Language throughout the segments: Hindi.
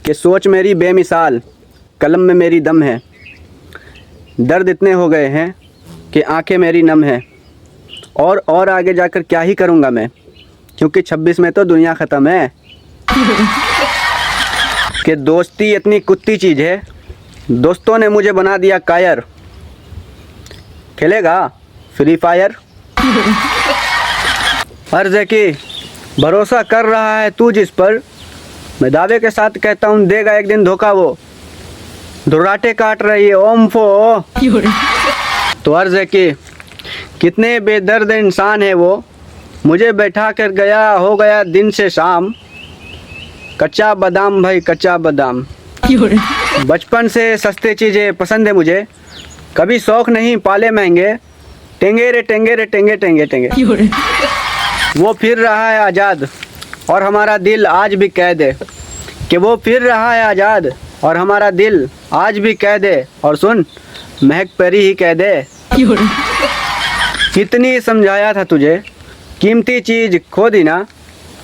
कि सोच मेरी बेमिसाल, कलम में मेरी दम है। दर्द इतने हो गए हैं कि आंखें मेरी नम है। और आगे जाकर क्या ही करूँगा मैं, क्योंकि 26 में तो दुनिया ख़त्म है। कि दोस्ती इतनी कुत्ती चीज़ है, दोस्तों ने मुझे बना दिया कायर। खेलेगा फ्री फायर? अर्ज़ है कि भरोसा कर रहा है तू जिस पर, मैं दावे के साथ कहता हूँ देगा एक दिन धोखा वो। दुर्राटे काट रही है ओम फो। तो अर्ज़ है कि कितने बेदर्द इंसान है वो, मुझे बैठा कर गया हो गया दिन से शाम। कच्चा बादाम भाई कच्चा बादाम। बचपन से सस्ते चीज़ें पसंद है मुझे, कभी शौक़ नहीं पाले महंगे। टेंगे रे टेंगे रे टेंगे टेंगे टेंगे। वो फिर रहा है आज़ाद और हमारा दिल आज भी कैद है। कि वो फिर रहा है आज़ाद और हमारा दिल आज भी कैद है। और सुन, महक परी ही कह दे। कितनी समझाया था तुझे, कीमती चीज़ खो दी ना,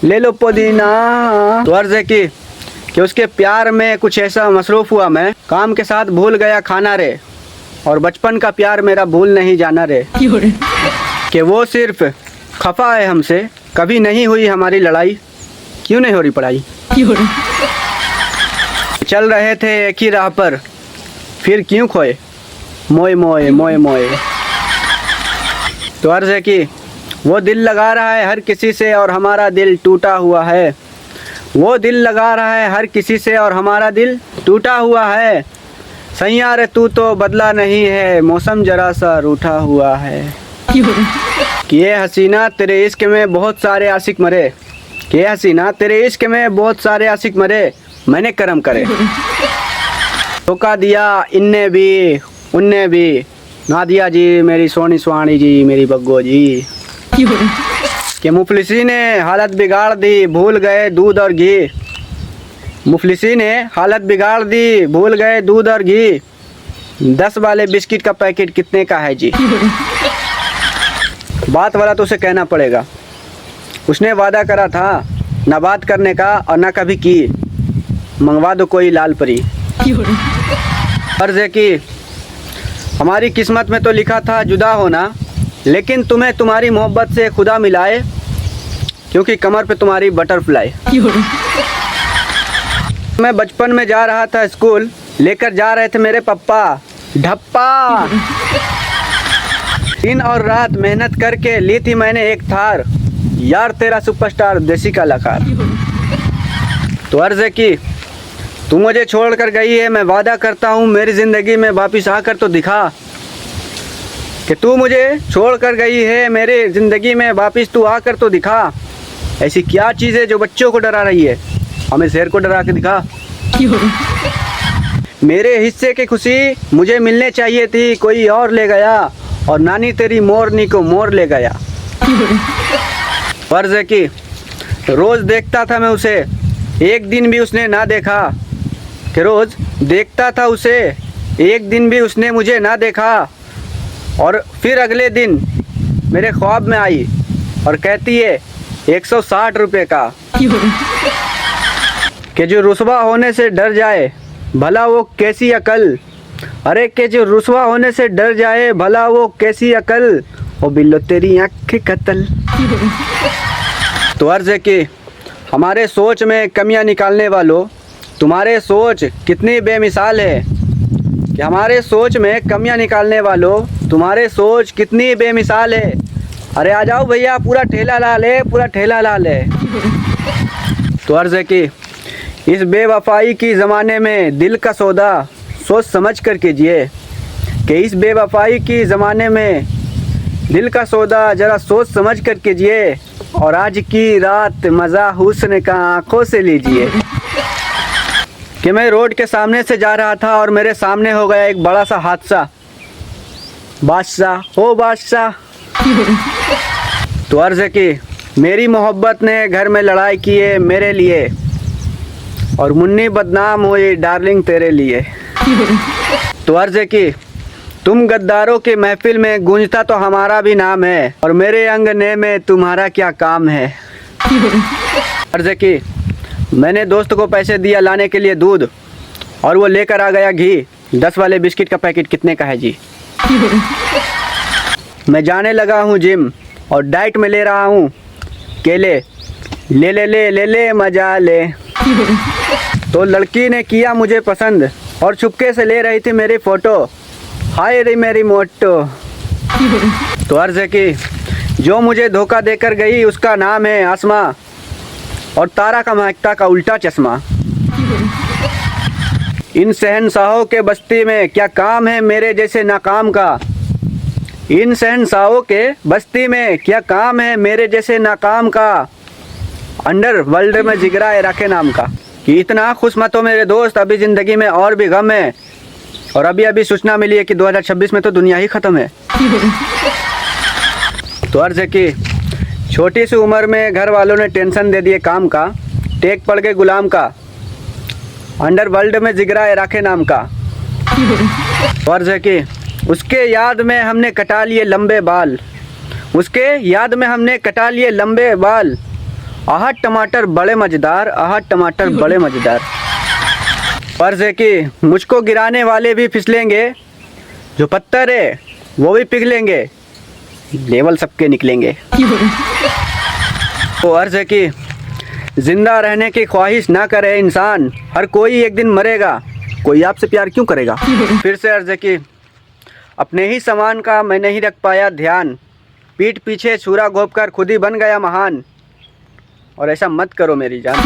ले लो पुदीना। तो अर्ज़ है कि उसके प्यार में कुछ ऐसा मसरूफ़ हुआ मैं, काम के साथ भूल गया खाना रे। और बचपन का प्यार मेरा भूल नहीं जाना रे। कि वो सिर्फ खफा है हमसे, कभी नहीं हुई हमारी लड़ाई। क्यों नहीं हो रही पढ़ाई? चल रहे थे एक ही राह पर, फिर क्यों खोए मोए मोए मोए मोए। तो अर्ज़ है कि वो दिल लगा रहा है हर किसी से और हमारा दिल टूटा हुआ है। वो दिल लगा रहा है हर किसी से और हमारा दिल टूटा हुआ है। सैयां रे तू तो बदला नहीं है, मौसम जरा सा रूठा हुआ है। कि ये हसीना तेरे इश्क में बहुत सारे आशिक मरे। कि ये हसीना तेरे इश्क में बहुत सारे आशिक मरे, मैंने करम करे। धोखा दिया इनने भी उनने भी, नादिया जी मेरी सोनी सुहानी जी मेरी बग्गो जी। कि मुफलिसी ने हालत बिगाड़ दी, भूल गए दूध और घी। मुफलिसी ने हालत बिगाड़ दी, भूल गए दूध और घी। 10 वाले बिस्किट का पैकेट कितने का है जी? बात वाला तो उसे कहना पड़ेगा, उसने वादा करा था ना बात करने का और ना कभी की। मंगवा दो कोई लाल परी। अर्ज़ है कि हमारी किस्मत में तो लिखा था जुदा होना, लेकिन तुम्हें तुम्हारी मोहब्बत से खुदा मिलाए, क्योंकि कमर पे तुम्हारी बटरफ्लाई। मैं बचपन में जा रहा था स्कूल, लेकर जा रहे थे मेरे पप्पा ढप्पा। दिन और रात मेहनत करके ली थी मैंने एक थार, यार तेरा सुपरस्टार देसी कलाकार। तो अर्ज़ है कि तू मुझे छोड़ कर गई है, मैं वादा करता हूँ मेरी ज़िंदगी में वापिस आकर तो दिखा। कि तू मुझे छोड़ कर गई है, मेरे ज़िंदगी में वापिस तू आकर तो दिखा। ऐसी क्या चीज़ है जो बच्चों को डरा रही है, हमें शेर को डरा के दिखा। मेरे हिस्से की खुशी मुझे मिलने चाहिए थी, कोई और ले गया, और नानी तेरी मोरनी को मोर ले गया। फर्ज है कि रोज़ देखता था मैं उसे, एक दिन भी उसने ना देखा। कि रोज़ देखता था उसे, एक दिन भी उसने मुझे ना देखा। और फिर अगले दिन मेरे ख्वाब में आई और कहती है 160 रुपये का। कि जो रुसवा होने से डर जाए भला वो कैसी अकल। अरे कि जो रुसवा होने से डर जाए भला वो कैसी अकल, ओ बिल्लो तेरी आँख कतल। तो अर्ज़ है कि हमारे सोच में कमियां निकालने वालों, तुम्हारे सोच कितनी बेमिसाल है। कि हमारे सोच में कमियां निकालने वालों, तुम्हारे सोच कितनी बेमिसाल है। अरे आ जाओ भैया, पूरा ठेला ला ले, पूरा ठेला ला ले। तो अर्ज़ है कि इस बेवफाई की ज़माने में दिल का सौदा सोच समझ कर कीजिए। कि इस बेवफाई की ज़माने में दिल का सौदा ज़रा सोच समझ कर कीजिए, और आज की रात मज़ा हुस्न का आँखों से लीजिए। कि मैं रोड के सामने से जा रहा था और मेरे सामने हो गया एक बड़ा सा हादसा। बादशाह ओ बादशाह। तो अर्ज़ है कि मेरी मोहब्बत ने घर में लड़ाई की है मेरे लिए, और मुन्नी बदनाम हुई डार्लिंग तेरे लिए। तो अर्ज़ है कि तुम गद्दारों की महफिल में गूंजता तो हमारा भी नाम है, और मेरे अंगने में तुम्हारा क्या काम है। अर्ज है कि मैंने दोस्त को पैसे दिया लाने के लिए दूध, और वो लेकर आ गया घी। 10 वाले बिस्किट का पैकेट कितने का है जी? मैं जाने लगा हूँ जिम और डाइट में ले रहा हूँ केले। ले ले ले ले ले मजा ले। तो लड़की ने किया मुझे पसंद और चुपके से ले रही थी मेरी फ़ोटो। हाय रे मेरी मोटो। तो अर्ज़ है कि जो मुझे धोखा देकर गई उसका नाम है आसमां, और तारा का महकता का उल्टा चश्मा। इन शहंशाहों के बस्ती में क्या काम है मेरे जैसे नाकाम का? इन शहंशाहों के बस्ती में क्या काम है मेरे जैसे नाकाम का? अंडर वर्ल्ड में जिगरा है रखे नाम का। कि इतना खुश मत हो मेरे दोस्त, अभी ज़िंदगी में और भी गम है। और अभी अभी सूचना मिली है कि 2026 में तो दुनिया ही ख़त्म है। तो अर्ज़ है कि छोटी सी उम्र में घर वालों ने टेंशन दे दिए काम का, टेक पड़ गए गुलाम का। अंडर वर्ल्ड में जिगरा है राखे नाम का। अर्ज़ है कि उसके याद में हमने कटा लिए लंबे बाल। उसके याद में हमने कटा लिए लंबे बाल। आहा टमाटर बड़े मज़ेदार, आहा टमाटर बड़े मज़ेदार। अर्ज़ है कि मुझको गिराने वाले भी फिसलेंगे, जो पत्थर है वो भी पिघलेंगे, लेवल सबके निकलेंगे। तो अर्ज़ है कि ज़िंदा रहने की ख्वाहिश ना करे इंसान, हर कोई एक दिन मरेगा, कोई आपसे प्यार क्यों करेगा? फिर से अर्ज़ है कि अपने ही सामान का मैं नहीं रख पाया ध्यान, पीठ पीछे छुरा घोंप कर खुद ही बन गया महान। और ऐसा मत करो मेरी जान।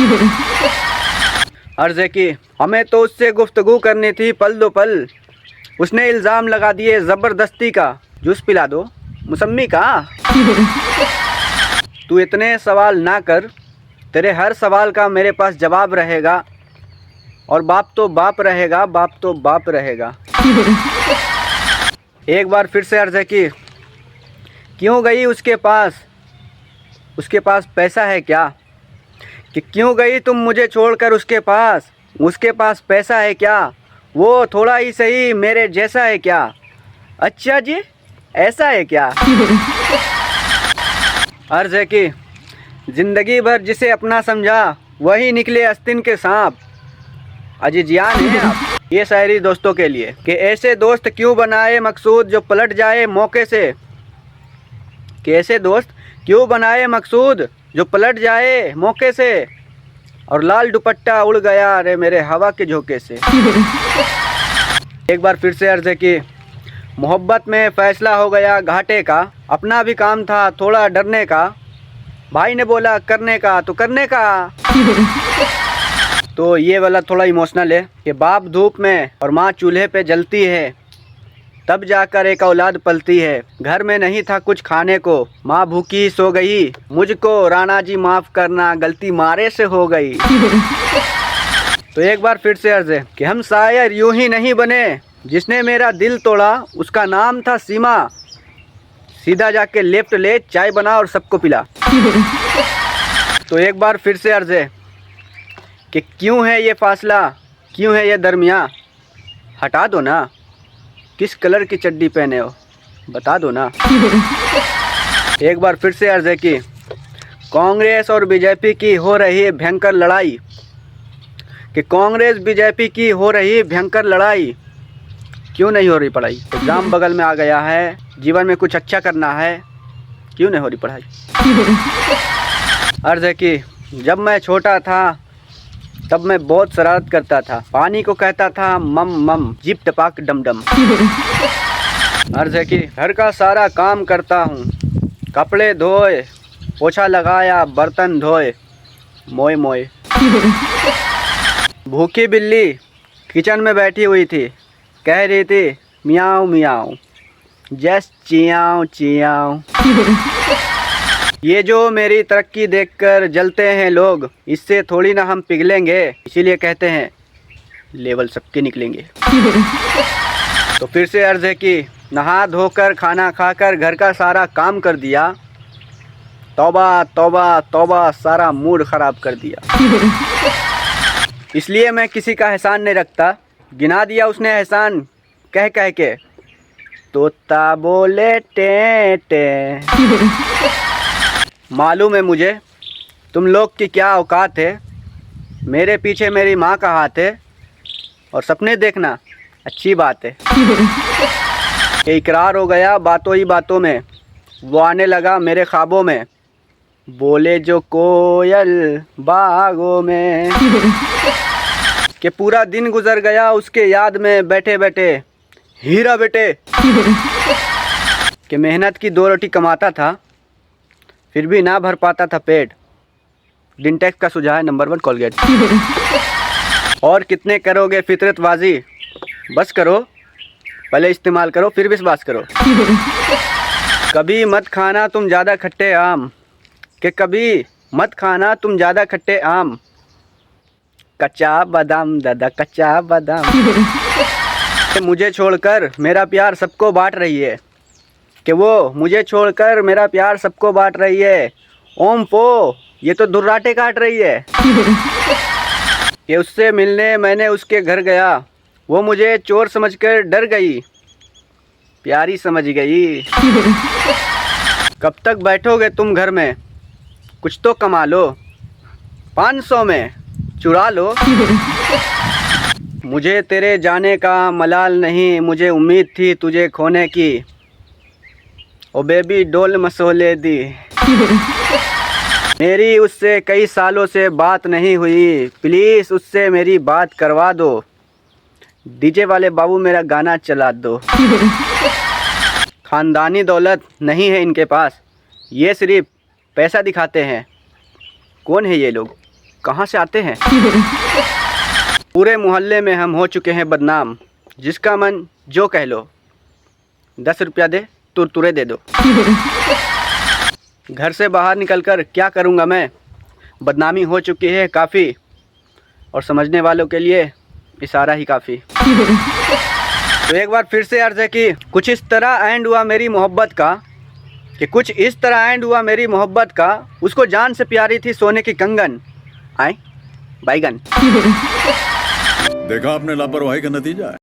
अर्ज़ है कि हमें तो उससे गुफ्तगू करनी थी पल दो पल, उसने इल्ज़ाम लगा दिए ज़बरदस्ती का, जूस पिला दो मौसम्मी का। तू इतने सवाल ना कर, तेरे हर सवाल का मेरे पास जवाब रहेगा, और बाप तो बाप रहेगा, बाप तो बाप रहेगा। एक बार फिर से अर्ज़ है कि क्यों गई उसके पास पैसा है क्या? कि क्यों गई तुम मुझे छोड़कर उसके पास पैसा है क्या? वो थोड़ा ही सही मेरे जैसा है क्या? अच्छा जी ऐसा है क्या? अर्ज़ है कि ज़िंदगी भर जिसे अपना समझा वही निकले आस्तीन के सांप। अजीजियान है आप। ये शायरी दोस्तों के लिए कि ऐसे दोस्त क्यों बनाए मकसूद जो पलट जाए मौके से। कि ऐसे दोस्त क्यों बनाए मकसूद जो पलट जाए मौके से, और लाल दुपट्टा उड़ गया रे मेरे हवा के झोंके से। एक बार फिर से अर्ज़ है कि मोहब्बत में फ़ैसला हो गया घाटे का, अपना भी काम था थोड़ा डरने का, भाई ने बोला करने का तो करने का। तो ये वाला थोड़ा इमोशनल है कि बाप धूप में और माँ चूल्हे पे जलती है, तब जाकर एक औलाद पलती है। घर में नहीं था कुछ खाने को, माँ भूखी सो गई, मुझको राणा जी माफ़ करना गलती मारे से हो गई। तो एक बार फिर से अर्ज़ है कि हम शायर यूं ही नहीं बने, जिसने मेरा दिल तोड़ा उसका नाम था सीमा, सीधा जाके लेफ्ट ले चाय बना और सबको पिला। तो एक बार फिर से अर्ज़ है कि क्यों है ये फासला, क्यों है ये दरमियाँ, हटा दो ना, किस कलर की चड्डी पहने हो बता दो ना। एक बार फिर से अर्ज़ है कि कांग्रेस और बीजेपी की हो रही है भयंकर लड़ाई। कि कांग्रेस बीजेपी की हो रही भयंकर लड़ाई, क्यों नहीं हो रही पढ़ाई? एग्ज़ाम बगल में आ गया है, जीवन में कुछ अच्छा करना है, क्यों नहीं हो रही पढ़ाई? अर्ज़ है कि जब मैं छोटा था तब मैं बहुत शरारत करता था, पानी को कहता था मम मम, जीप टपाक डम डम। अर्ज़ है कि घर का सारा काम करता हूँ, कपड़े धोए, पोछा लगाया, बर्तन धोए, मोए मोए। भूखी बिल्ली किचन में बैठी हुई थी, कह रही थी मियाऊं मियाऊं, जस्ट चियाऊं चियाऊं। ये जो मेरी तरक्की देखकर जलते हैं लोग, इससे थोड़ी ना हम पिघलेंगे, इसीलिए कहते हैं लेवल सबके निकलेंगे। तो फिर से अर्ज़ है कि नहा धोकर खाना खाकर घर का सारा काम कर दिया, तौबा तौबा तौबा सारा मूड ख़राब कर दिया। इसलिए मैं किसी का एहसान नहीं रखता, गिना दिया उसने एहसान कह कह के, तोता बोले टे टे। मालूम है मुझे तुम लोग की क्या औकात है, मेरे पीछे मेरी माँ का हाथ है, और सपने देखना अच्छी बात है। ये इकरार हो गया बातों ही बातों में, वो आने लगा मेरे ख्वाबों में, बोले जो कोयल बागों में। कि पूरा दिन गुजर गया उसके याद में बैठे बैठे, हीरा बेटे। कि मेहनत की 2 रोटी कमाता था, फिर भी ना भर पाता था पेट। डिंटेक्स का सुझाव है नंबर 1 कोलगेट। और कितने करोगे फितरतबाजी, बस करो, पहले इस्तेमाल करो फिर विश्वास करो। कभी मत खाना तुम ज़्यादा खट्टे आम, कि कभी मत खाना तुम ज़्यादा खट्टे आम। कच्चा बादाम दादा कच्चा बादाम। मुझे छोड़कर मेरा प्यार सबको बांट रही है, कि वो मुझे छोड़कर मेरा प्यार सबको बांट रही है। ओम पो ये तो दुर्राटे काट रही है। कि उससे मिलने मैंने उसके घर गया, वो मुझे चोर समझकर डर गई, प्यारी समझ गई। कब तक बैठोगे तुम घर में, कुछ तो कमा लो, 500 में चुरा लो। मुझे तेरे जाने का मलाल नहीं, मुझे उम्मीद थी तुझे खोने की, ओ बेबी डोल मसोले दी। मेरी उससे कई सालों से बात नहीं हुई, प्लीज़ उससे मेरी बात करवा दो, डीजे वाले बाबू मेरा गाना चला दो। ख़ानदानी दौलत नहीं है इनके पास, ये सिर्फ पैसा दिखाते हैं। कौन है ये लोग, कहाँ से आते हैं? पूरे मोहल्ले में हम हो चुके हैं बदनाम, जिसका मन जो कह लो, 10 रुपया दे तुरतुरे दे दो। घर से बाहर निकलकर क्या करूँगा मैं, बदनामी हो चुकी है काफ़ी, और समझने वालों के लिए इशारा ही काफ़ी। तो एक बार फिर से अर्ज़ है कि कुछ इस तरह एंड हुआ मेरी मोहब्बत का, कि कुछ इस तरह एंड हुआ मेरी मोहब्बत का, उसको जान से प्यारी थी सोने की कंगन, आए बैगन। देखा आपने लापरवाही का नतीजा है।